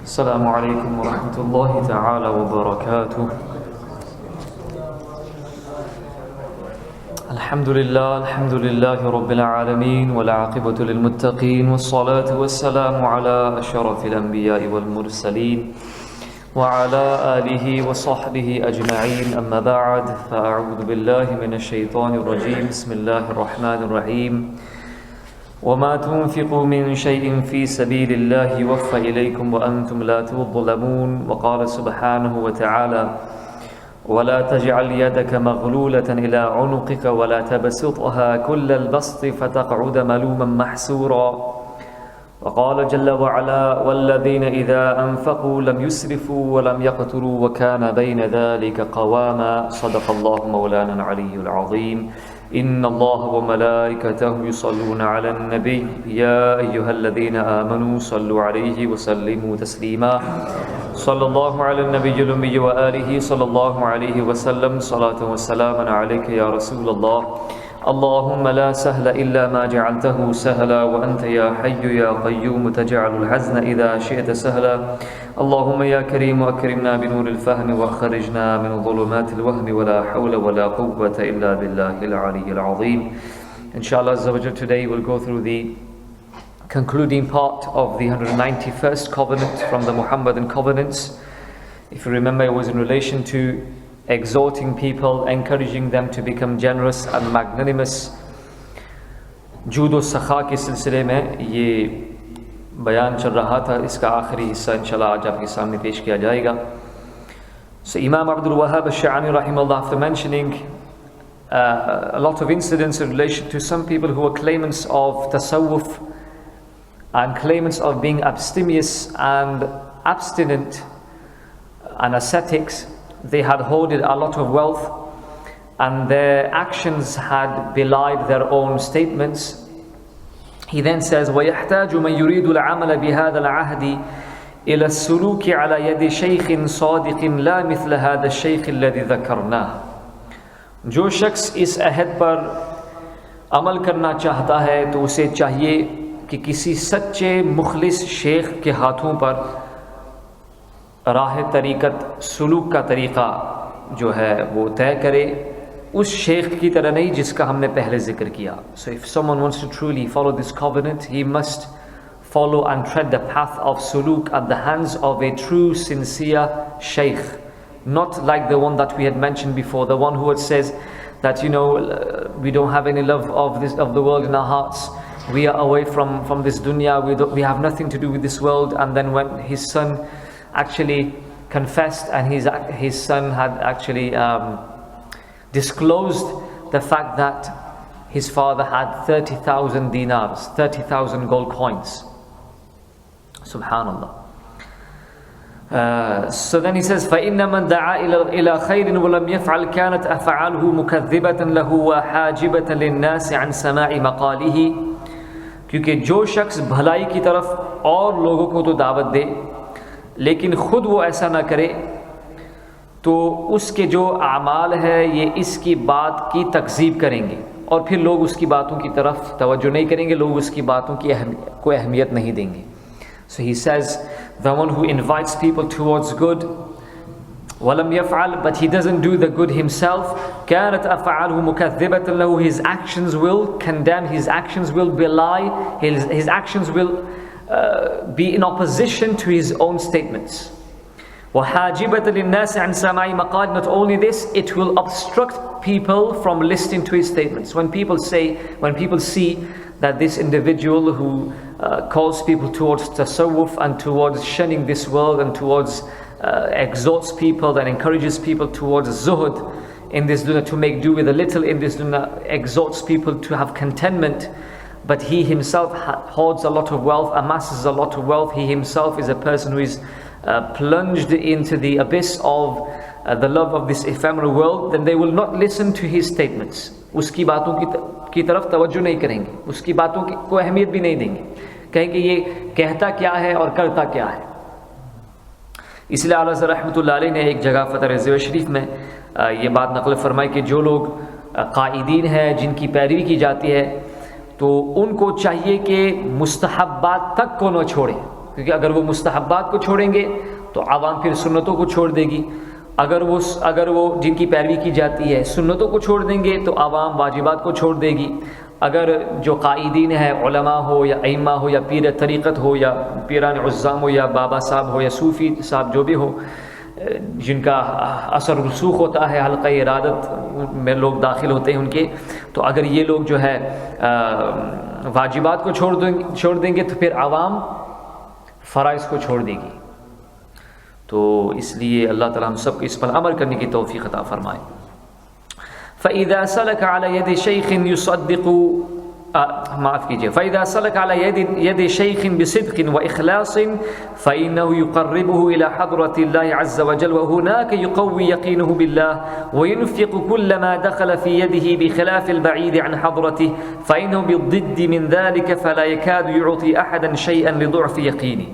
Assalamu alaikum wa rahmatullahi ta'ala wa barakatuh. Alhamdulillahi rabbil alameen wal aqibatu lil muttaqeen was salatu was salamu ala ashrafil anbiya'i wal mursaleen wa ala alihi wa sahbihi ajma'een, amma ba'd, fa a'udhu billahi minash shaitanir rajim. Bismillahir rahmanir rahim. وما تنفقوا من شيء في سبيل الله يوفى إليكم وأنتم لا تظلمون. وقال سبحانه وتعالى ولا تجعل يدك مغلولة إلى عنقك ولا تبسطها كل البسط فتقعد ملوما محسورا. وقال جل وعلا والذين إذا أنفقوا لم يسرفوا ولم يقتروا وكان بين ذلك قواما. صدق الله مولانا العلي العظيم. إن الله وملائكته يصلون على النبي يا أيها الذين آمنوا صلوا عليه وسلموا تسليما. صلى الله على النبي الأمي وآله صلى الله عليه وسلم صلاة وسلاما عليك يا رسول الله. اللهم لا سهل إلا ما جعلته سهلا وأنت يا حي يا قيوم تجعل الحزن إذا شئت سهلا. اللهم يا كريم أكرمنا بنور الفهم وأخرجنا من ظلمات الوهم ولا حول ولا قوة إلا بالله العلي العظيم. Inshallah Azza wa Jal, today we'll go through the concluding part of the 191st covenant from the Muhammadan covenants. If you remember, it was in relation to exhorting people, encouraging them to become generous and magnanimous. जूद और सखा के सिलसिले में ये बयान चल रहा था. इसका आखिरी हिस्सा इंशाल्लाह आज आपके सामने पेश किया जाएगा. So Imam Abdul Wahhab Sha'rani rahimahullah, after mentioning a lot of incidents in relation to some people who were claimants of tasawwuf and claimants of being abstemious and abstinent and ascetics, they had hoarded a lot of wealth and their actions had belied their own statements. He then says وَيَحْتَاجُ مَنْ يُرِيدُ الْعَمَلَ بِهَذَا الْعَهْدِ إِلَى السُّلُوكِ عَلَى يَدِ شَيْخٍ صَادِقٍ لَا مِثْلَ هَذَا الشَّيْخِ الَّذِي ذَكَرْنَاهُ. जो शख्स इस अहद पर अमल करना चाहता है तो उसे चाहिए कि किसी सच्चे मुखलिस शेख के हाथों पर राह तरीक़त सुलूक का तरीक़ा जो है वो तय करे, उस शेख की तरह नहीं जिसका हमने पहले जिक्र किया. So if someone wants to truly follow this covenant, he must follow and tread the path of suluk at the hands of a true, sincere sheikh, not like the one that we had mentioned before, the one who says that, you know, we don't have any love of the world in our hearts, we are away from this dunya, we have nothing to do with this world. And then when his son actually confessed and his son had actually disclosed the fact that his father had 30,000 dinars, 30,000 gold coins. Subhanallah. So then he says فَإِنَّ مَنْ دَعَا إِلَى خَيْرٍ وَلَمْ يَفْعَلْ كَانَتْ أَفْعَالُهُ مُكَذِّبَةً لَهُ وَحَاجِبَةً لِلنَّاسِ عَنْ سَمَاعِ مَقَالِهِ. क्योंकि जो शख्स भलाई की तरफ और लोगों को तो दावत दे लेकिन खुद वो ऐसा ना करे तो उसके जो आमाल है ये इसकी बात की तकज़ीब करेंगे और फिर लोग उसकी बातों की तरफ तवज्जो नहीं करेंगे, लोग उसकी बातों की कोई अहमियत नहीं देंगे. So he says the one who invites people towards good وَلَمْ يَفْعَلْ, but he doesn't do the good himself, كَانَتْ أَفْعَالُهُ مُكَذِّبَةً لَهُ, his actions will condemn, his actions will belie, his actions will be in opposition to his own statements. وَحَاجِبَةً لِلنَّاسِ عَنْ سَمَاعِ مَقَالٍ. Not only this, it will obstruct people from listening to his statements. When people see that this individual who calls people towards tasawwuf and towards shunning this world and towards exhorts people and encourages people towards zuhud in this dunya, to make do with a little in this dunya, exhorts people to have contentment, but he himself hoards a lot of wealth, amasses a lot of wealth, he himself is a person who is plunged into the abyss of the love of this ephemeral world, then they will not listen to his statements. उसकी बातों की तरफ तवज्जो नहीं करेंगे, उसकी बातों की कोई अहमियत भी नहीं देंगे, कहेंगे ये कहता क्या है और करता क्या है. इसलिए आला रहमतुल्लाह अलैह ने एक जगह फतह रज़िया शरीफ में ये बात नक़ल फरमाई कि जो लोग कायदीन हैं, जिनकी पैरवी की जाती है, तो उनको चाहिए कि मुस्तहब्बात तक को न छोड़ें. क्योंकि अगर वो मुस्तहब्बात को छोड़ेंगे तो आवाम फिर सुन्नतों को छोड़ देगी। अगर वो जिनकी पैरवी की जाती है सुन्नतों को छोड़ देंगे तो आवाम वाजिबात को छोड़ देगी। अगर जो कायदीन है, उलमा हो या अइम्मा हो या पीर तरीक़त हो या पीरान उज़्ज़ाम हो या बाबा साहब हो या सूफ़ी साहब जो भी हो, जिनका असर रसूख होता है, हल्क़ा इरादत में लोग दाखिल होते हैं उनके, तो अगर ये लोग जो है वाजिबात को छोड़ देंगे तो फिर आवाम फ़राइज़ को छोड़ देगी। तो इसलिए अल्लाह ताला हम सबको इस पर अमल करने की तौफ़ीक़ अता फ़रमाए। फ़इज़ा सलक अला यदि शैख़िन युसद्दिक़ु माफ़ कीजिए, फ़इज़ा सलक अला यदि शैख़िन बिसिद्क़िन व इख़लासिन फ़इन्नहु युक़र्रिबुहु इला हज़रतिल्लाहि अज़्ज़ व जल व हुनाक युक़व्वी यक़ीनुहु बिल्लाह व युनफ़िक़ु कुल्ल मा दख़ल फ़ी यदिही बिख़िलाफ़िल बഈद अन हज़रतिही फ़इन्नहु बिद्दिद्दि मिन ज़ालिक फ़ला यकादु युअति अहदन शैअन लिज़ुअफ़ि यक़ीनिही।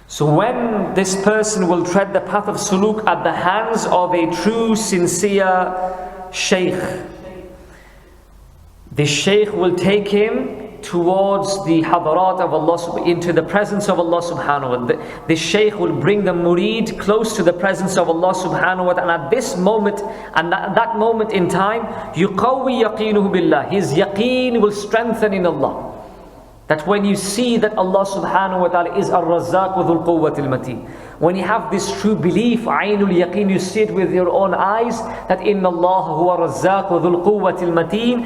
So when this person will tread the path of suluk at the hands of a true, sincere shaykh, the shaykh will take him towards the hadarat of Allah, into the presence of Allah subhanahu wa ta'ala. The shaykh will bring the murid close to the presence of Allah subhanahu wa ta'ala. And at this moment, and that moment in time, yuqawwi yaqinuhu billah, his yaqeen will strengthen in Allah. That when you see that Allah subhanahu wa ta'ala is Ar-Razzaq wa Dhul Quwwatil Mateen, when you have this true belief, Aynul Yaqeen, you see it with your own eyes, that Inna Allah huwa Razzaq wa Dhul Quwwatil Mateen,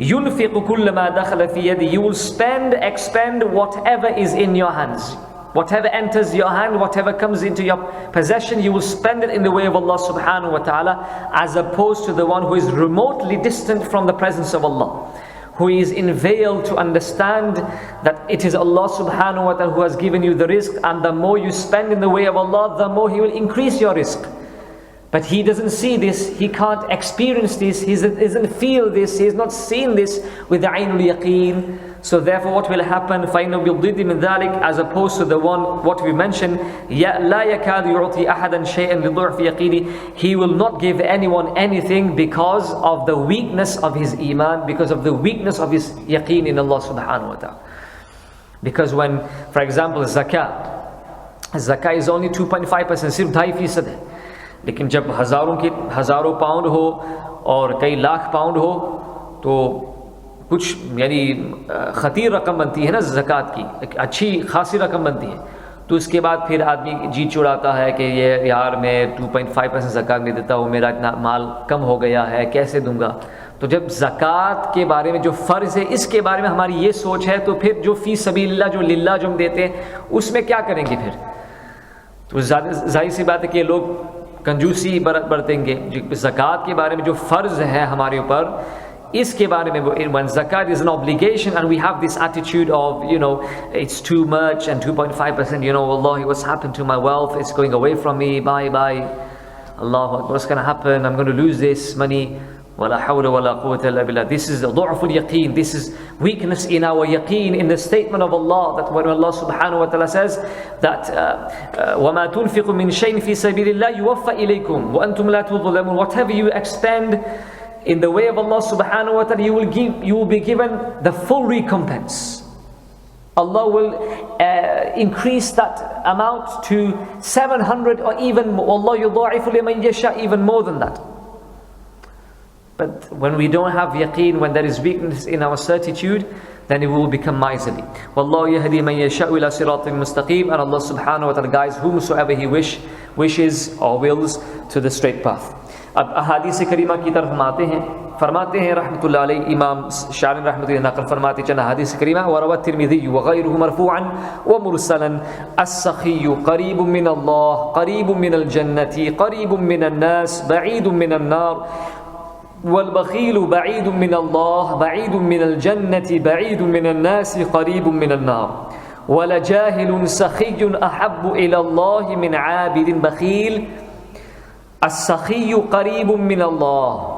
yunfiqu kulla ma dakhala fi yadi, you will expend whatever is in your hands. Whatever enters your hand, whatever comes into your possession, you will spend it in the way of Allah subhanahu wa ta'ala, as opposed to the one who is remotely distant from the presence of Allah, who is in veil to understand that it is Allah subhanahu wa ta'ala who has given you the rizq, and the more you spend in the way of Allah, the more He will increase your rizq. But he doesn't see this, he can't experience this, he doesn't feel this, he has not seen this with the Aynul Yaqeen. So therefore what will happen? فَإِنَّهُ بِالضِّدِّ مِنْ ذَلِكَ, as opposed to the one, what we mentioned, لَا يَكَادُ يُعْطِي أَحَدًا شَيْئًا لِضُعْفِ يَقِينِهِ, he will not give anyone anything because of the weakness of his iman, because of the weakness of his yaqeen in Allah subhanahu wa ta'ala. Because when, for example, zakah is only 2.5%, सिर्फ 2.5% है. लेकिन जब हज़ारों pound हो और कई lakh pound हो तो कुछ यानी ख़तीर रकम बनती है ना ज़कात की, एक अच्छी खासी रकम बनती है। तो उसके बाद फिर आदमी जी चुराता है कि ये यार मैं 2.5% ज़कात नहीं देता हूँ, मेरा इतना माल कम हो गया है, कैसे दूंगा। तो जब ज़कात के बारे में जो फ़र्ज़ है इसके बारे में हमारी ये सोच है, तो फिर जो फ़ी सबीलिल्लाह, जो लिल्लाह जो हम देते हैं उसमें क्या करेंगे फिर। तो ज़ाहिर सी बात है कि लोग कंजूसी बरतेंगे। ज़कात के बारे में जो फ़र्ज़ है हमारे ऊपर, इसके बारे में when zakat is an obligation and we have this attitude of, it's too much and 2.5%, wallahi, what's happened to my wealth, it's going away from me, bye, Allahu Akbar, what's going to happen, I'm going to lose this money. وَلَا حَوْلَ وَلَا قُوَّةَ إِلَّا بِاللَّهِ. This is the ضعفul yaqeen, this is weakness in our yaqeen, in the statement of Allah, that when Allah subhanahu wa ta'ala says that وَمَا تُنْفِقُ مِنْ شَيْءٍ فِي سَبِيلِ اللَّهِ يُوَفَّ إِلَيْكُمْ وَأَنْتُمْ لَا تُظْلَمُونَ. Whatever you expend in the way of Allah subhanahu wa ta'ala, you will be given the full recompense. Allah will increase that amount to 700 or even more. Allah يُضَاعِفُ لِمَنْ يَشَاءُ, even more than that. But when we don't have yaqeen, when there is weakness in our certitude, then it will become miserly. Wallahu yahdi man yasha'u ila siratin mustaqim, and Allah subhanahu wa ta'ala guides whomsoever He wishes or wills to the straight path. अब अहादीस करीमा की तरफ फरमाते हैं रहमतुल्लाह अलैह, इमाम शारनी रहमतुल्लाह नक़ल फरमाते चंद अहादीस करीमा, वरवा तिरमिज़ी व गैरुहु मरफ़ूअन व मुरसलन, अस्सख़िय्यु क़रीबुम मिनल्लाह क़रीबुम मिनल जन्नति क़रीबुम मिनन नास बईदुम मिनन नार वल्बख़ीलु बईदुम मिनल्लाह बईदुम मिनल जन्नति बईदुम मिनन नास क़रीबुम मिनन नार वलजाहिलुन सख़िय्युन अहब्बु इलल्लाहि मिन आबिदिन बख़ील अस्सख़िय्यु क़रीबुम Minallah.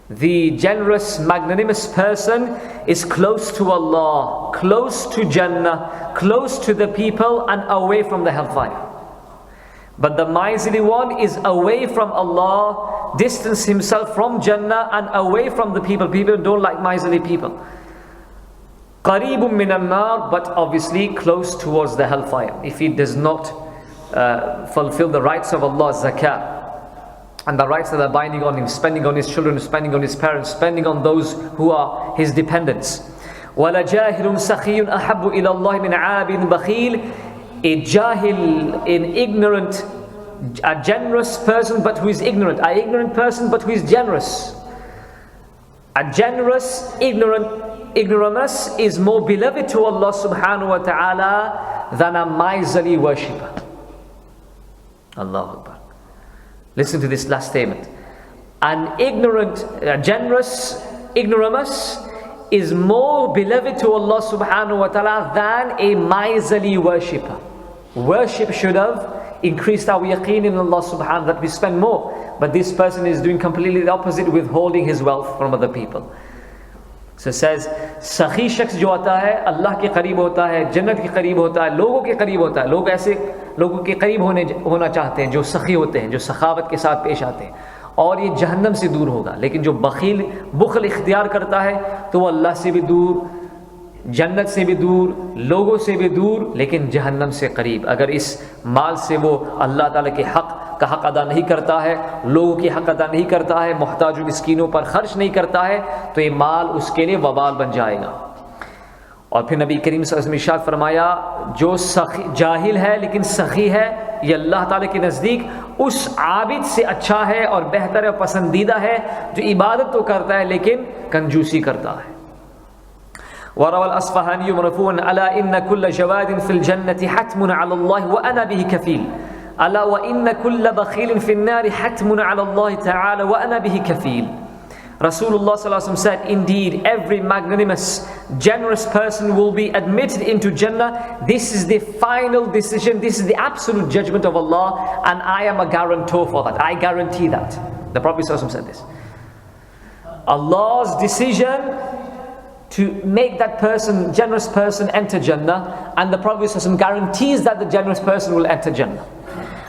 The generous, magnanimous person is close to Allah, close to Jannah, close to the people and away from the hellfire. But the miserly one is away from Allah, distance himself from Jannah and away from the people. People don't like miserly people. قَرِيبٌ مِّنَ النَّارِ, but obviously close towards the hellfire. If he does not fulfill the rights of Allah, zakah, and the rights that are binding on him, spending on his children, spending on his parents, spending on those who are his dependents. وَلَجَاهِلٌ سَخِيٌّ أَحَبُّ إِلَى اللَّهِ مِنْ عَابٍ بَخِيلٍ. A jahil, an ignorant, a generous person but who is ignorant. An ignorant person but who is generous. A generous, ignoramus is more beloved to Allah subhanahu wa ta'ala than a miserly worshipper. Allahu Akbar. Listen to this last statement. An ignorant, generous ignoramus is more beloved to Allah subhanahu wa ta'ala than a miserly worshipper. Worship should have increased our yaqeen in Allah subhanahu, that we spend more. But this person is doing completely the opposite, withholding his wealth from other people. So it says, सखी शख्स जो होता है अल्लाह के करीब होता है, जन्नत के करीब होता है, लोगों के करीब होता है. लोग ऐसे लोगों के करीब होना चाहते हैं जो सखी होते हैं, जो सखावत के साथ पेश आते हैं, और ये जहन्नम से दूर होगा. लेकिन जो बखील बुखल इख्तियार करता है तो वो अल्लाह से भी दूर, जन्नत से भी दूर, लोगों से भी दूर, लेकिन जहन्नम से करीब. अगर इस माल से वो अल्लाह ताला के हक़ का हक़ अदा नहीं करता है, लोगों की हक़ अदा नहीं करता है, मुहताज मिस्कीनों पर खर्च नहीं करता है, तो ये माल उसके लिए वबाल बन जाएगा. और फिर नबी करीम सल्लल्लाहु अलैहि वसल्लम ने इरशाद फरमाया, जो जाहिल है लेकिन सखी है, ये अल्लाह ताला के नज़दीक उस आबिद से अच्छा है और बेहतर और पसंदीदा है जो इबादत तो करता है लेकिन कंजूसी करता है. وروى الأصفهاني مرفوعا ألا إن كل جواد في الجنة حتم على الله وأنا به كفيل. ألا وإن كل بخيل في النار حتم على الله تعالى وأنا به كفيل. Rasulullah sallallahu alaihi wasallam said, indeed every magnanimous, generous person will be admitted into Jannah. This is the final decision, this is the absolute judgment of Allah, and I am a guarantor for that. I guarantee that. The Prophet sallallahu alaihi wasallam said this. Allah's decision to make that person, generous person, enter Jannah, and the Prophet ﷺ guarantees that the generous person will enter Jannah.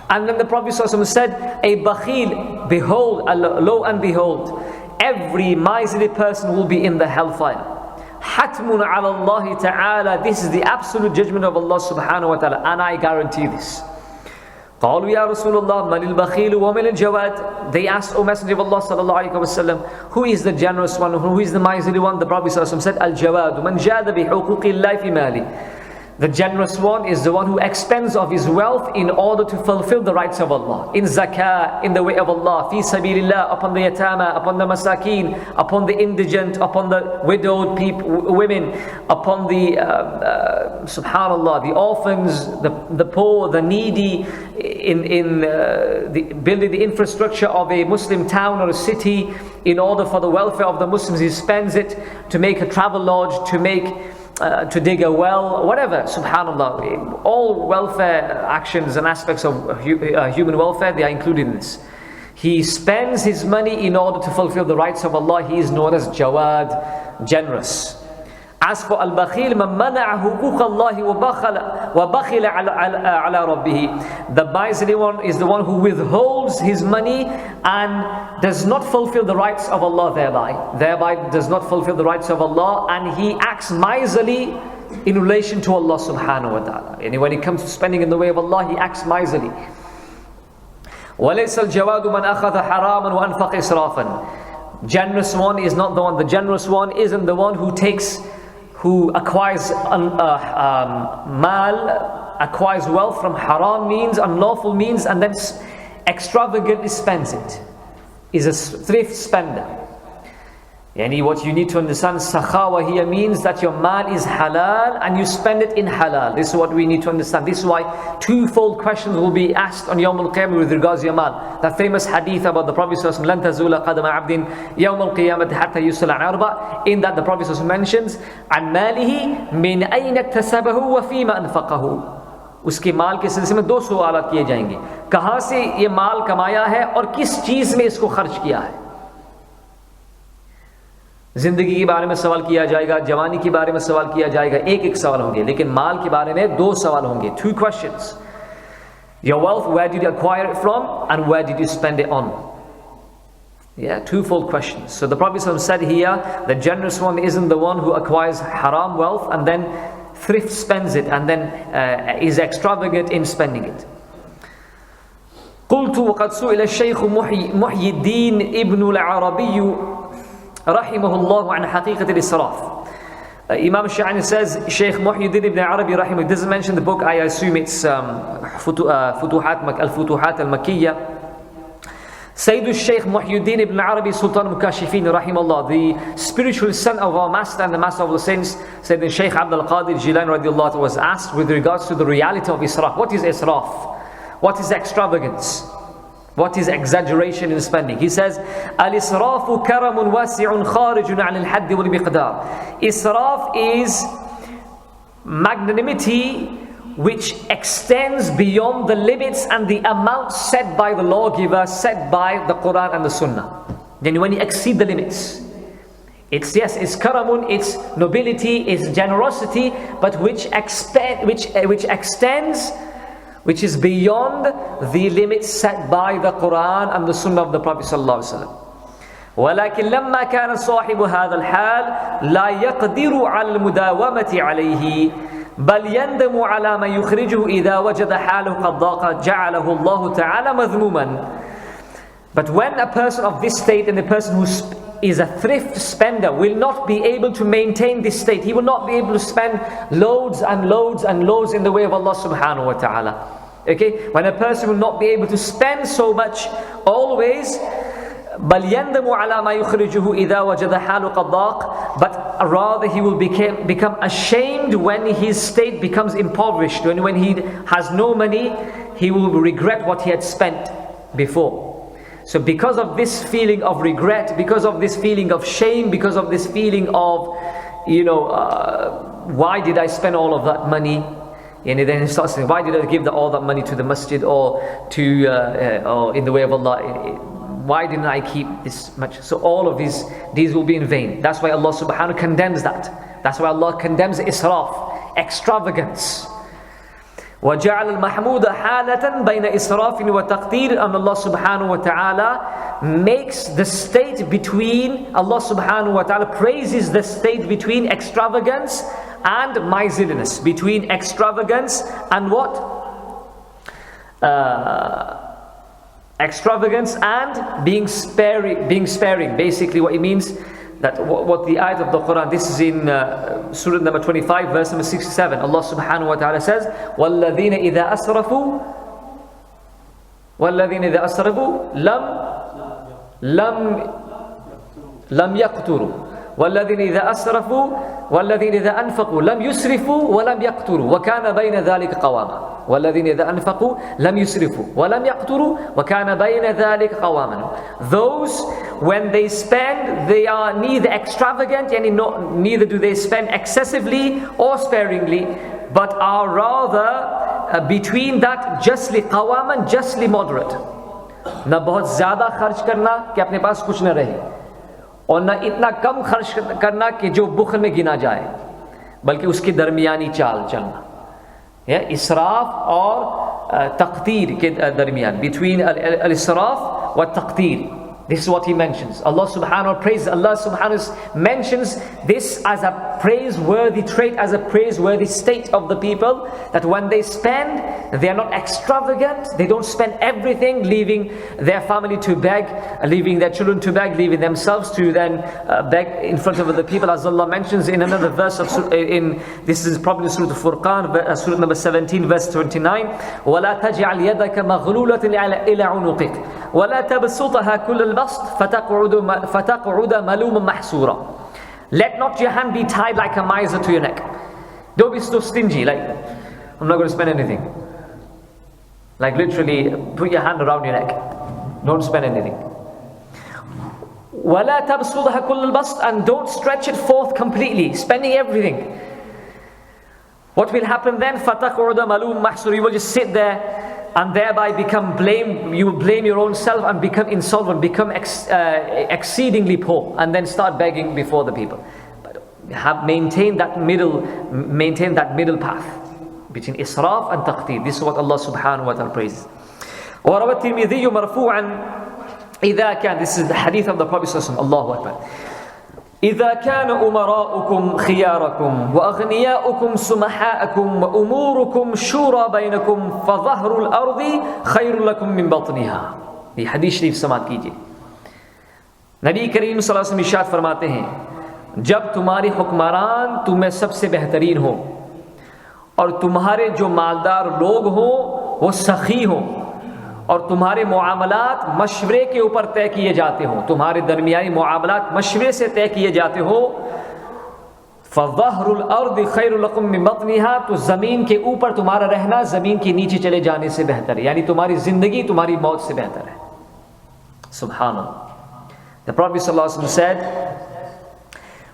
And then the Prophet ﷺ said, a bakhil, behold, lo and behold, every miserly person will be in the hellfire. Hatmun ala Allah ta'ala, this is the absolute judgment of Allah subhanahu wa ta'ala, and I guarantee this. قالوا يا رسول الله من البخيل ومن الجواد. They asked, O Messenger of Allah sallallahu alaihi wasallam, who is the generous one, who is the miserly one? The Prophet sallallahu alaihi wasallam said, Al-Jawad man jada bi huquqi Allah fi mali. The generous one is the one who expends of his wealth in order to fulfill the rights of Allah. In zakah, in the way of Allah, fi sabilillah, upon the yatama, upon the masakin, upon the indigent, upon the widowed women, upon the subhanallah, the orphans, the poor, the needy, in building the infrastructure of a Muslim town or a city in order for the welfare of the Muslims. He spends it to make a travel lodge, to dig a well, whatever, subhanallah. All welfare actions and aspects of human welfare, they are included in this. He spends his money in order to fulfill the rights of Allah. He is known as Jawad, generous. As for Al-Bakhil, man mana'a huquq Allah wa bakhila ala rabbih. The miserly one is the one who withholds his money and does not fulfill the rights of Allah thereby does not fulfill the rights of Allah, and he acts miserly in relation to Allah subhanahu wa ta'ala. And when it comes to spending in the way of Allah, he acts miserly. وَلَيْسَ الْجَوَادُ مَنْ أَخَذَ حَرَامًا وَأَنْفَقَ إِسْرَافًا. Generous one is not the one. The generous one isn't the one who acquires acquires wealth from haram means, unlawful means, and then extravagantly spends it. Is a thrift spender. Yani what you need to understand, sakhawa here means that your mal is halal and you spend it in halal. This is what we need to understand. This is why twofold questions will be asked on Yawm al-Qiyamah with regards to your mal. That famous hadith about the Prophet sallallahu alaihi wasallam, لَن تَزُولَ قَدَمَ عَبْدٍ يَوْمَ الْقِيَامَةِ حَتَّى يُسْأَلَ عَنْ أَرْبَعٍ. In that the Prophet sallallahu alaihi wasallam mentions عَنْ مَالِهِ مِنْ أَيْنَ اكْتَسَبَهُ وَفِيمَ أَنْفَقَهُ. उसके माल के सिलसिले में दो सवालात किए जाएंगे. कहाँ से ये माल कमाया है और किस चीज़ में इसको खर्च किया है. जिंदगी के बारे में सवाल किया जाएगा, जवानी के बारे में सवाल किया जाएगा, एक सवाल होंगे. लेकिन माल के बारे में दो सवाल होंगे. 2 questions. Your wealth, where did you acquire it from and where did you spend it on? Yeah, twofold questions. So the Prophet ﷺ said here, the generous one isn't the one who acquires haram wealth and then thrift spends it and then is extravagant in spending it. قلت وقد سئل الشيخ محي الدين ابن العربي رحمه الله عن حقيقة الإسراف. Imam Sha'rani says, Shaykh Muhyiddin ibn Arabi rahimahullah, doesn't mention the book, I assume it's Al-Futuhat al-Makkiyah. Sayyid al-Shaykh Muhyiddin ibn Arabi Sultan Mukashifin rahimahullah, the spiritual son of our master and the master of the saints, said that Shaykh Al-Qadiri Jilani radiallahu anhu was asked with regards to the reality of israf. What is israf? What is extravagance? What is exaggeration in spending? He says, Al-israfu karamun wasi'un kharijun 'an al-hadd wal-miqdar. Israf is magnanimity which extends beyond the limits and the amount set by the lawgiver, set by the Quran and the Sunnah. Then when you exceed the limits, it's karamun, it's nobility, it's generosity, but which extends, which is beyond the limits set by the Quran and the Sunnah of the Prophet sallallahu alaihi wasallam. ولكن لما كان صاحب هذا الحال لا يقدر على المداومة عليه بل يندم على ما يخرجه إذا وجد حاله قد ضاق جعله الله تعالى مذموما. But when a person of this state and the person who is a thrift spender will not be able to maintain this state, he will not be able to spend loads and loads and loads in the way of Allah subhanahu wa ta'ala. Okay, when a person will not be able to spend so much always, بل يندم على ما يخرجه إذا وجد حاله قد ضاق, but rather he will become ashamed when his state becomes impoverished. When he has no money, he will regret what he had spent before. So because of this feeling of regret, because of this feeling of shame, because of this feeling of, why did I spend all of that money? And then he starts saying, why did I give all that money to the masjid or to or in the way of Allah? Why didn't I keep this much? So all of these will be in vain. That's why Allah subhanahu wa ta'ala condemns that. That's why Allah condemns israf, extravagance. وَجَعَلَ الْمَحْمُودَ حَالَةً بَيْنَ إِسْرَافٍ وَتَقْدِيرٍ. And Allah subhanahu wa ta'ala makes the state between, Allah subhanahu wa ta'ala praises the state between extravagance and miserliness. Between extravagance and what? Extravagance and being sparing. Basically what it means, that what the ayat of the Quran, this is in Surah number 25 verse number 67. Allah subhanahu wa ta'ala says, وَالَّذِينَ إِذَا أَسْرَفُوا لَمْ يَقْتُرُوا وَالَّذِينَ إِذَا أَسْرَفُوا وَالَّذِينَ إِذَا أَنفَقُوا لَمْ يُسْرِفُوا وَلَمْ يَقْتُرُوا وَكَانَ بَيْنَ ذَلِكَ قَوَامًا. وَالَّذِينَ إِذَا أَنفَقُوا لَمْ يُسْرِفُوا وَلَمْ يَقْتُرُوا وَكَانَ بَيْنَ ذَلِكَ قَوَامًا. Those, when they spend, they are neither extravagant, neither do they spend excessively or sparingly, but are rather between that, justly qawaman, justly moderate. Na bahut zyada kharch karna कि अपने पास कुछ न रहे, और ना इतना कम खर्च करना कि जो बुखल में गिना जाए, बल्कि उसकी दरमियानी चाल चलना. इसराफ और तक़दीर के दरमियान, between al-israf wa taqdeer. This is what he mentions. Allah subhanahu wa ta'ala Allah subhanahu wa ta'ala mentions this as a praiseworthy trait, as a praiseworthy state of the people, that when they spend, they are not extravagant, they don't spend everything, leaving their family to beg, leaving their children to beg, leaving themselves to then beg in front of other people, as Allah mentions in another verse of this is probably Surah Al-Furqan, Surah number 17 verse 29. وَلَا تَجْعَلْ يَدَكَ مَغْلُولَةً إِلَى عُنُقِكَ وَلَا تَبْسُطْهَا كُلَّ الْبَسْطِ فَتَقْعُدَ مَلُومًا مَحْسُورًا. Let not your hand be tied like a miser to your neck. Don't be so stingy, like, I'm not going to spend anything. Like literally, put your hand around your neck. Don't spend anything. وَلَا تَبْسُطْهَا كُلَّ الْبَسْطِ. And don't stretch it forth completely, spending everything. What will happen then? فَتَقْعُدَ مَلُومًا مَحْسُورًا. You will just sit there and thereby become you will blame your own self and become insolvent, become exceedingly poor, and then start begging before the people. But maintain that middle path between israf and taqdeer. This is what Allah subhanahu wa ta'ala praises. وَرَوَى التِّرْمِذِيُّ مَرْفُوعًا إذا كان, this is the hadith of the Prophet sallallahu alaihi wasallam, Allahu Akbar. إذا كان أمراؤكم خياركم وأغنياؤكم سمحاءكم وأموركم شورى بينكم فظهر الأرض خير لكم من بطنها. ये हदीस शरीफ समात कीजिए. नबी करीम सल्लल्लाहु अलैहि वसल्लम इरशाद फरमाते हैं, जब तुम्हारे हुक्मरान तुम्हें सबसे बेहतरीन हो और तुम्हारे जो मालदार लोग हो वो सखी हो और तुम्हारे मुआमलात मशवरे के ऊपर तय किए जाते हो, तुम्हारे दरमियानी मुआमलात मशवरे से तय किए जाते हो, फज़हरुल अर्द खैरुल लकुम मिन बत्निहा, तो ज़मीन के ऊपर तुम्हारा रहना ज़मीन के नीचे चले जाने से बेहतर है, यानी तुम्हारी ज़िंदगी तुम्हारी मौत से बेहतर है. Subhanallah. The Prophet ﷺ said,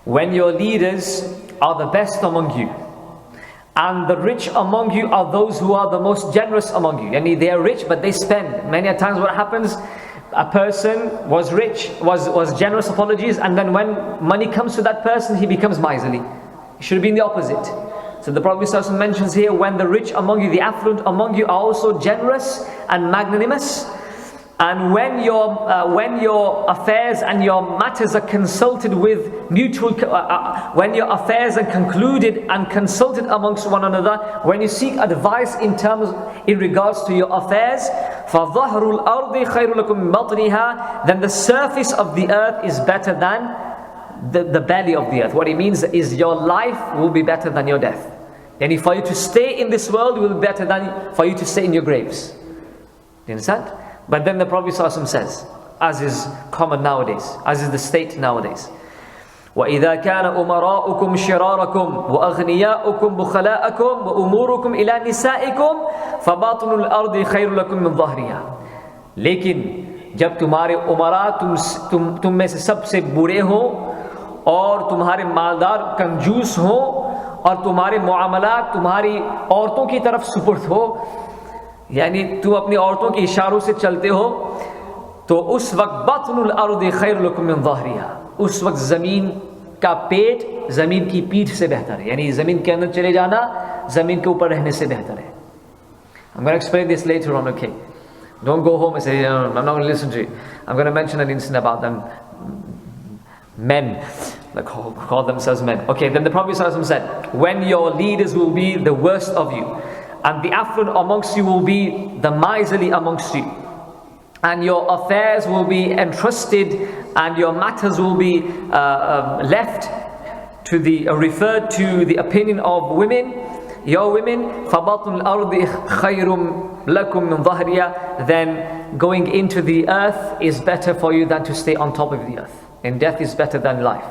when your leaders are the best among you, and the rich among you are those who are the most generous among you. Yani they are rich but they spend. Many a times what happens, a person was rich, was generous, apologies, and then when money comes to that person, he becomes miserly. It should have been the opposite. So the Prophet ﷺ mentions here, when the rich among you, the affluent among you are also generous and magnanimous, and when your affairs and your matters are consulted with mutual, when your affairs are concluded and consulted amongst one another, when you seek advice in regards to your affairs, فَظَهْرُ الْأَرْضِ خَيْرُ لَكُمْ مِنْ بَطْنِهَا, then the surface of the earth is better than the belly of the earth. What it means is your life will be better than your death. And for you to stay in this world will be better than for you to stay in your graves. Do you understand? But then the Prophet ﷺ says, as is common nowadays, as is the state nowadays, وَإِذَا كَانَ أُمَرَاؤُكُمْ شِرَارَكُمْ وَأَغْنِيَاؤُكُمْ بُخَلَاءَكُمْ وَأُمُورُكُمْ إِلَى نِسَائِكُمْ فَبَاطِنُ الْأَرْضِ خَيْرُ لَكُمْ مِنْ ظَهْرِهَا. लेकिन जब तुम्हारे उमरा तुम में से सबसे बुरे हो और तुम्हारे मालदार कंजूस हो और तुम्हारे मुआमलात तुम्हारी औरतों की तरफ सुपुर्द हो, यानी तू अपनी औरतों के इशारों से चलते हो, तो उस वक्त बत्नुल अर्द खैर लकुम मिन ज़हरिहा, उस वक्त ज़मीन का पेट ज़मीन की पीठ से बेहतर है, यानी ज़मीन के अंदर चले जाना ज़मीन के ऊपर रहने से बेहतर है. I'm going to explain this later on, okay? Don't go home and say, no, I'm not going to listen to you. I'm going to mention an incident about them. Men, like call themselves men. Okay, then the Prophet ﷺ said, when your leaders will be the worst of you, and the affluent amongst you will be the miserly amongst you, and your affairs will be entrusted and your matters will be left to referred to the opinion of women, your women, فَبَطْنُ الْأَرْضِ خَيْرٌ لَكُمْ مِنْ ظَهْرِهَا, then going into the earth is better for you than to stay on top of the earth, and death is better than life.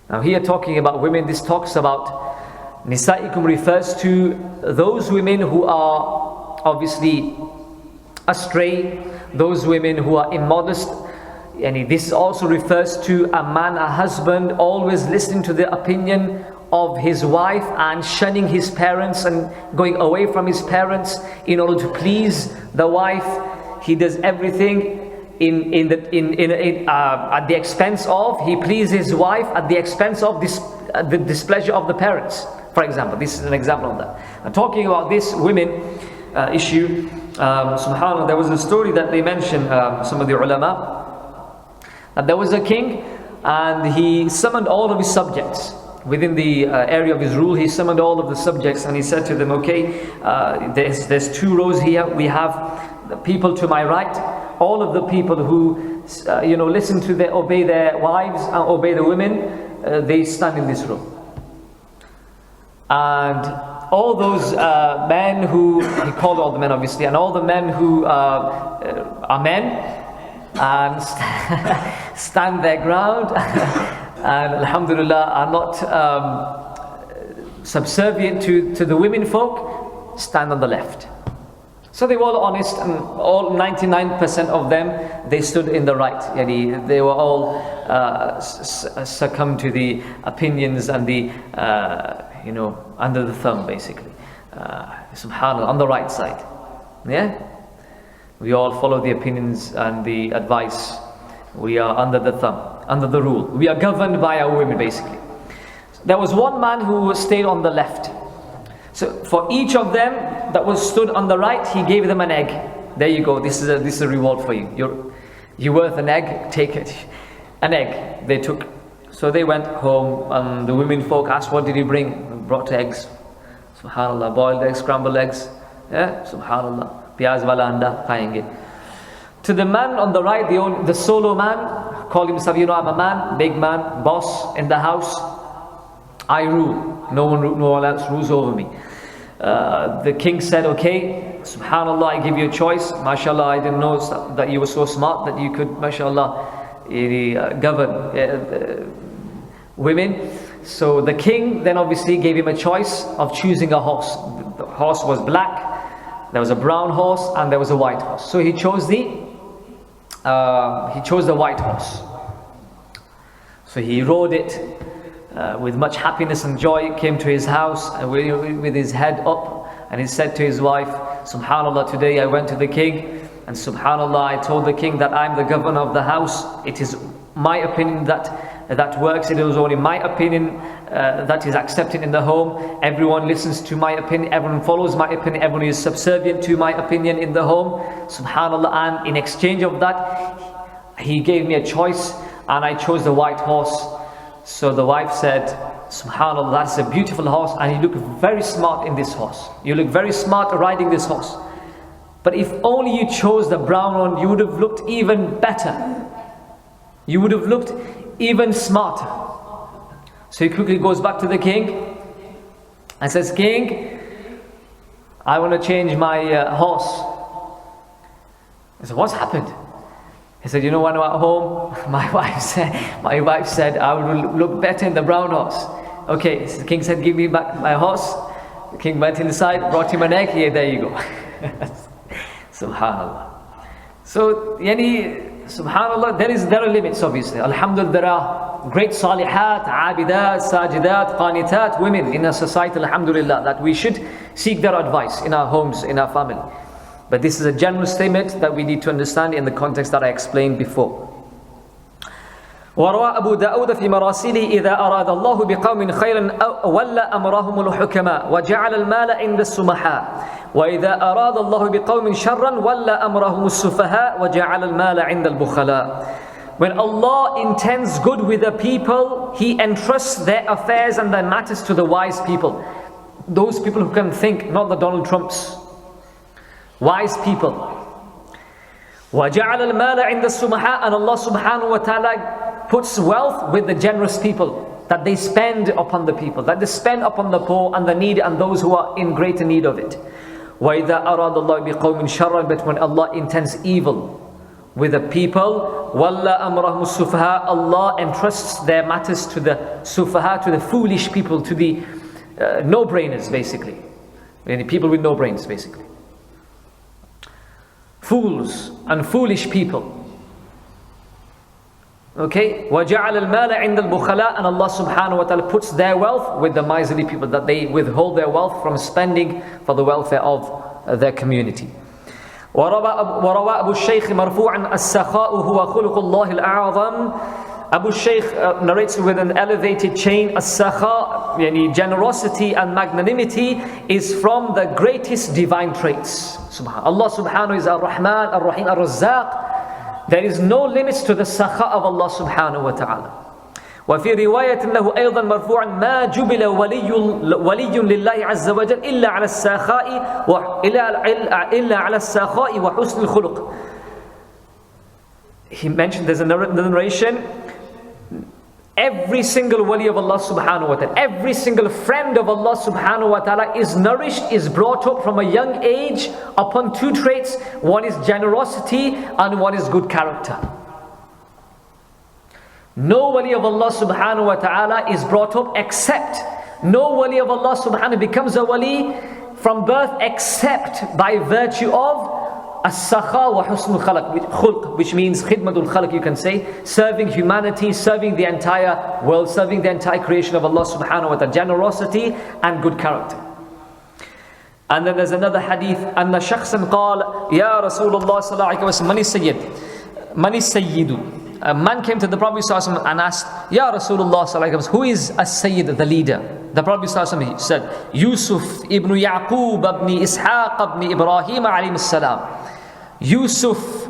Now here talking about women, this talks about Nisa'ikum refers to those women who are obviously astray, those women who are immodest, and this also refers to a man, a husband, always listening to the opinion of his wife and shunning his parents and going away from his parents in order to please the wife. He does everything at the expense of, he pleases his wife at the expense of the displeasure of the parents. For example, this is an example of that. Now, talking about this women issue, subhanAllah, there was a story that they mentioned, some of the ulama, that there was a king and he summoned all of his subjects. Within the area of his rule, he summoned all of the subjects and he said to them, okay, there's two rows here. We have the people to my right, all of the people who listen to obey their wives and obey the women, they stand in this row. And all those men who, he called all the men obviously, and all the men who are men and stand their ground and alhamdulillah are not subservient to the women folk, stand on the left. So they were all honest, and all 99% of them, they stood in the right. Yani they were all succumbed to the opinions and the under the thumb basically. Subhanallah, on the right side. Yeah? We all follow the opinions and the advice. We are under the thumb, under the rule. We are governed by our women basically. There was one man who stayed on the left. So for each of them that was stood on the right, he gave them an egg. There you go. This is a reward for you. You worth an egg? Take it. An egg they took. So they went home and the women folk asked, what did he bring? Brought eggs. Subhanallah, boiled eggs, scrambled eggs. Yeah, Subhanallah. Piyaz wala anda khayenge. To the man on the right, the solo man, called himself, I'm a man, big man, boss in the house. I rule. No one else rules over me. The king said, okay, Subhanallah, I give you a choice. MashaAllah, I didn't know that you were so smart that you could, MashaAllah, govern women. So the king then obviously gave him a choice of choosing a horse. The horse was black, there was a brown horse, and there was a white horse. So he chose the white horse. So he rode it with much happiness and joy. Came to his house with his head up, and he said to his wife, Subhanallah, today I went to the king, and Subhanallah, I told the king that I'm the governor of the house. It is my opinion that works. It is only my opinion that is accepted in the home. Everyone listens to my opinion, everyone follows my opinion, everyone is subservient to my opinion in the home. Subhanallah, and in exchange of that, he gave me a choice, and I chose the white horse. So the wife said, Subhanallah, that's a beautiful horse, and you look very smart in this horse. You look very smart riding this horse. But if only you chose the brown one, you would have looked even better. You would have looked even smarter. So he quickly goes back to the king and says, King, I want to change my horse. He said, what's happened? He said, when I'm at home, my wife said I would look better in the brown horse. Okay, so the king said, give me back my horse. The king went inside, brought him an egg. Here, there you go. Subhanallah. So, Subhanallah, there are limits obviously. Alhamdulillah, there are great salihat, abidat, sajidat, qanitat, women in our society, alhamdulillah, that we should seek their advice in our homes, in our family. But this is a general statement that we need to understand in the context that I explained before. وروى أبو داود في مراسله إذا أراد الله بقوم خيرا ولى أمرهم الحكماء وجعل المال عند السمحاء وإذا أراد الله بقوم شرا ولى أمرهم السفهاء وجعل المال عند البخلاء. When Allah intends good with a people, He entrusts their affairs and their matters to the wise people. Those people who can think, not the Donald Trumps. Wise people. وَجَعَلَ الْمَالَ عِنْدَ السُّمَحَاءِ. And Allah subhanahu wa ta'ala puts wealth with the generous people, that they spend upon the people, that they spend upon the poor and the needy and those who are in greater need of it. وَإِذَا أَرَادَ اللَّهُ بِقَوْمٍ شَرًّا. But when Allah intends evil with the people, وَلَّا أَمْرَهُمُ السُّفَهَاءِ. Allah entrusts their matters to the sufaha, to the foolish people, to the no-brainers basically. People with no brains basically. Fools and foolish people. Okay, وَجَعَلَ الْمَالَ عِنْدَ الْبُخَلَاءِ. And Allah subhanahu wa ta'ala puts their wealth with the miserly people, that they withhold their wealth from spending for the welfare of their community. وَرَوَى أَبُو الشَّيْخِ مَرْفُوعًا السَّخَاءُ هُوَ خُلُقُ اللَّهِ الْأَعْظَمِ. Abu Shaykh narrates with an elevated chain, as-sakha, yani generosity and magnanimity, is from the greatest divine traits. Allah subhanahu is Ar-Rahman, Ar-Rahim, Ar-Razzaq. There is no limits to the sakha of Allah subhanahu wa ta'ala. وفي رواية له أيضا مرفوعا ما جبل ولي لله عز وجل إلا على السخاء وحسن الخلق. He mentioned, there's a narration, every single wali of Allah subhanahu wa ta'ala, every single friend of Allah subhanahu wa ta'ala is nourished, is brought up from a young age upon two traits. One is generosity and one is good character. No wali of Allah subhanahu wa ta'ala is brought up except, no wali of Allah subhanahu becomes a wali from birth except by virtue of as-sakha wa husnul khulq, which means khidmatul khalq, you can say, serving humanity, serving the entire world, serving the entire creation of Allah subhanahu wa ta'ala, generosity and good character. And then there's another hadith, أن شخصا قال يا رسول الله صلى الله عليه وسلم من السيد. A man came to the Prophet ﷺ and asked, Ya Rasulullah ﷺ, who is as-Sayyid, the leader? The Prophet ﷺ said, Yusuf ibn Yaqub ibn Ishaq ibn Ibrahim alayhi salam. Yusuf,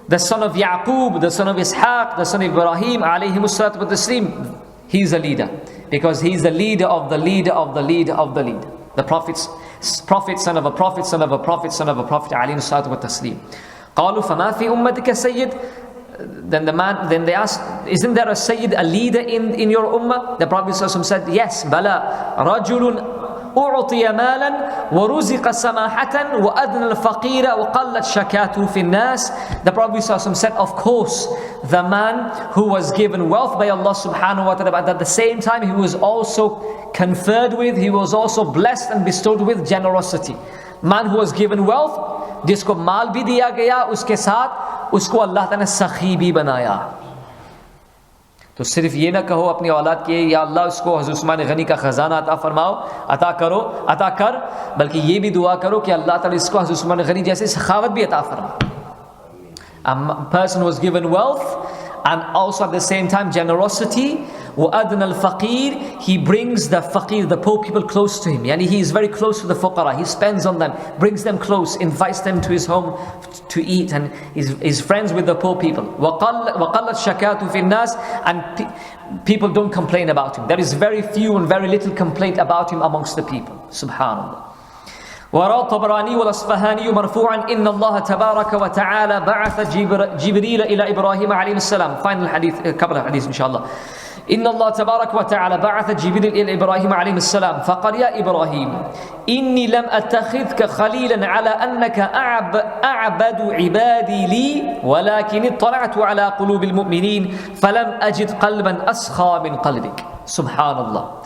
the son of Yaqub, the son of Ishaq, the son of Ibrahim, alayhimus salatu wa taslim, he's a leader. Because he's the leader of the leader of the leader of the leader. The prophet, son of a prophet, son of a prophet, son of a prophet, alayhimus salatu wa taslim. قالوا فما في أمتك سيد. Then they asked, isn't there a Sayyid, a leader in your ummah? The Prophet ﷺ said, yes, Bala, رجل أعطي مالا ورزق سماحة وأدنى الفقير وقلت شكاته في الناس. The Prophet ﷺ said, of course, the man who was given wealth by Allah subhanahu wa ta'ala, but at the same time he was also conferred with, he was also blessed and bestowed with generosity. Man who was given wealth, जिसको माल भी दिया गया, उसके साथ उसको अल्लाह ताला ने सखी भी बनाया. तो सिर्फ ये ना कहो अपनी औलाद के, या अल्लाह उसको हज़रत उस्मान गनी का खजाना अता फरमाओ, अता करो, अता कर, बल्कि ये भी दुआ करो कि अल्लाह ताला इसको हज़रत उस्मान गनी जैसे सखावत भी अता फरमा. A person was given wealth and also at the same time generosity. وَأَدْنَى الْفَقِيرِ, he brings the faqir, the poor people, close to him. Yani he is very close to the fuqara. He spends on them, brings them close, invites them to his home to eat, and is friends with the poor people. وَقَلَّتْ شَكَاتُ فِي النَّاسِ, and people don't complain about him. There is very few and very little complaint about him amongst the people. Subhanallah. وروى الطبراني والأصفهاني مرفوعا إن الله تبارك وتعالى بعث جبريل إلى إبراهيم عليه السلام. Final hadith, couple of hadiths inshallah. إن الله تبارك وتعالى بعث جبريل إلى إبراهيم عليه السلام فقال يا إبراهيم إني لم أتخذك خليلا على أنك أعبد عبادي لي ولكن اطلعت على قلوب المؤمنين فلم أجد قلبا أسخى من قلبك. Subhanallah.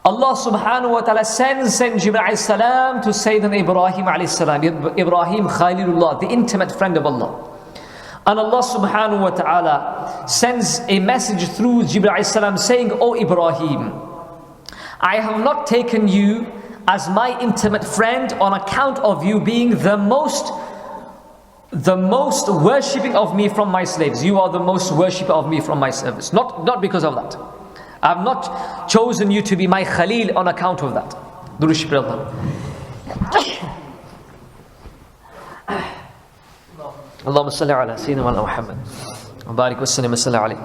Allah subhanahu wa ta'ala sends Jibreel alayhi salam to Sayyidina Ibrahim alayhi salam. Ibrahim Khalilullah, the intimate friend of Allah. And Allah subhanahu wa ta'ala sends a message through Jibreel alayhi salam saying, O Ibrahim, I have not taken you as my intimate friend on account of you being the most worshipping of me from my slaves. You are the most worshipper of me from my service. Not because of that. I have not chosen you to be my Khalil on account of that. Allahumma salli ala Sayyidina Muhammad wa barik wa sallim wa salli alayhi.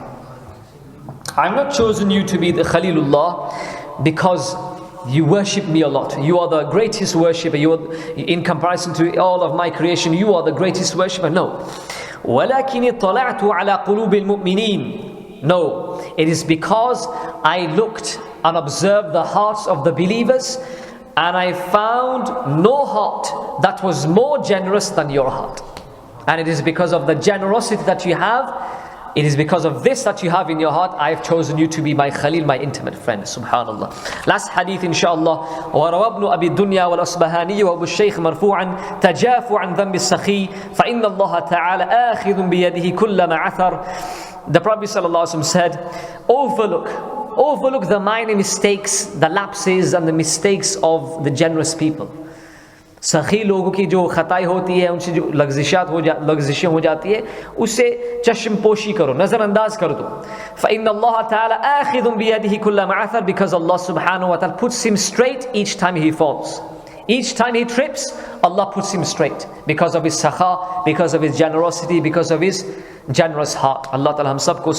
I have not chosen you to be the Khalilullah because you worship me a lot. You are the greatest worshipper. You are, in comparison to all of my creation, you are the greatest worshipper. No. وَلَكِنِ اطَّلَعْتُ عَلَى قُلُوبِ الْمُؤْمِنِينَ. No, it is because I looked and observed the hearts of the believers, and I found no heart that was more generous than your heart. And it is because of the generosity that you have, it is because of this that you have in your heart, I have chosen you to be my Khalil, my intimate friend. Subhanallah. Last hadith inshallah. وروى ابن أبي الدنيا والأصبهاني وأبو الشيخ مرفوعا تجافوا عن ذنب السخي فإن الله تعالى آخذ بيده كل ما عثر. The Prophet ﷺ said, overlook the minor mistakes, the lapses and the mistakes of the generous people. सखी लोगों की जो खताएं होती है, उनसे जो लग़ज़िशें हो जाती है, उसे चश्मपोशी करो, नज़रअंदाज कर दो. فإن الله تعالى آخذ بيده كل ما عثر, because Allah subhanahu wa ta'ala puts him straight each time he falls. Each time he trips, Allah puts him straight because of his sakha, because of his generosity, because of his generous heart. Allah Ta'ala हम सबको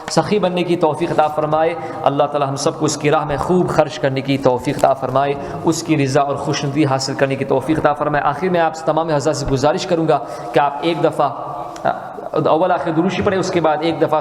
सखी बनने की तौफीक अता फरमाए. Allah Ta'ala हम सबको उसकी राह में खूब खर्च करने की तौफीक अता फरमाए, उसकी रिज़ा और खुशनुदी हासिल करने की तौफीक अता फरमाए. आखिर में आप तमाम हज़रात से गुजारिश करूँगा कि आप एक दफ़ा अव्वल आखिर दुरूशी पढ़े, उसके बाद एक दफ़ा